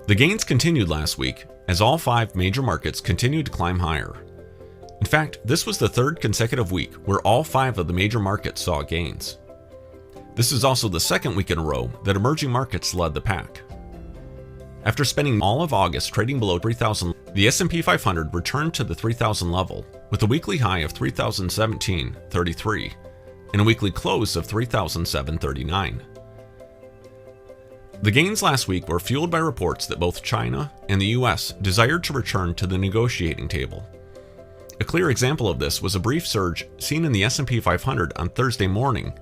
The gains continued last week as all 5 major markets continued to climb higher. In fact, this was the 3rd consecutive week where all 5 of the major markets saw gains. This is also the 2nd week in a row that emerging markets led the pack. After spending all of August trading below 3,000, the S&P 500 returned to the 3,000 level with a weekly high of 3,017.33 and a weekly close of 3,007.39. The gains last week were fueled by reports that both China and the US desired to return to the negotiating table. A clear example of this was a brief surge seen in the S&P 500 on Thursday morning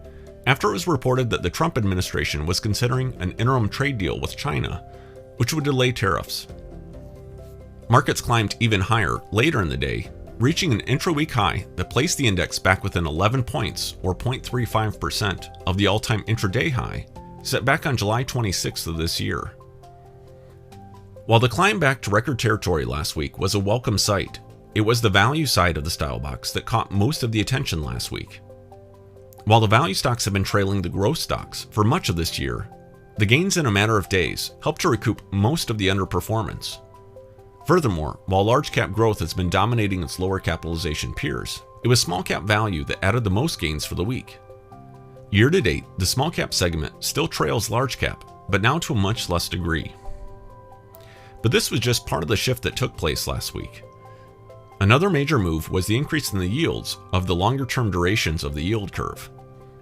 after it was reported that the Trump administration was considering an interim trade deal with China, which would delay tariffs. Markets climbed even higher later in the day, reaching an intra-week high that placed the index back within 11 points or 0.35% of the all-time intraday high set back on July 26th of this year. While the climb back to record territory last week was a welcome sight, it was the value side of the style box that caught most of the attention last week. While the value stocks have been trailing the growth stocks for much of this year, the gains in a matter of days helped to recoup most of the underperformance. Furthermore, while large cap growth has been dominating its lower capitalization peers, it was small cap value that added the most gains for the week. Year to date, the small cap segment still trails large cap, but now to a much less degree. But this was just part of the shift that took place last week. Another major move was the increase in the yields of the longer-term durations of the yield curve.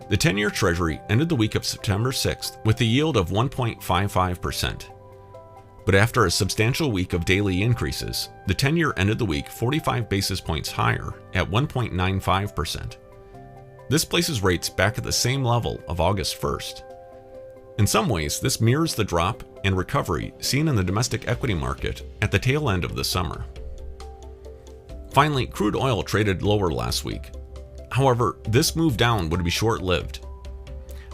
The 10-year Treasury ended the week of September 6th with a yield of 1.55%. But after a substantial week of daily increases, the 10-year ended the week 45 basis points higher at 1.95%. This places rates back at the same level of August 1st. In some ways, this mirrors the drop and recovery seen in the domestic equity market at the tail end of the summer. Finally, crude oil traded lower last week. However, this move down would be short-lived.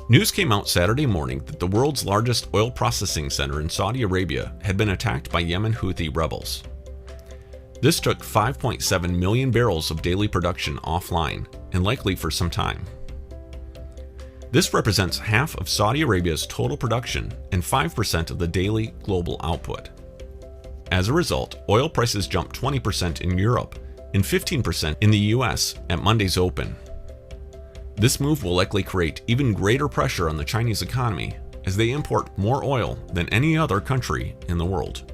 News came out Saturday morning that the world's largest oil processing center in Saudi Arabia had been attacked by Yemen Houthi rebels. This took 5.7 million barrels of daily production offline, and likely for some time. This represents half of Saudi Arabia's total production and 5% of the daily global output. As a result, oil prices jumped 20% in Europe and 15% in the US at Monday's open. This move will likely create even greater pressure on the Chinese economy as they import more oil than any other country in the world.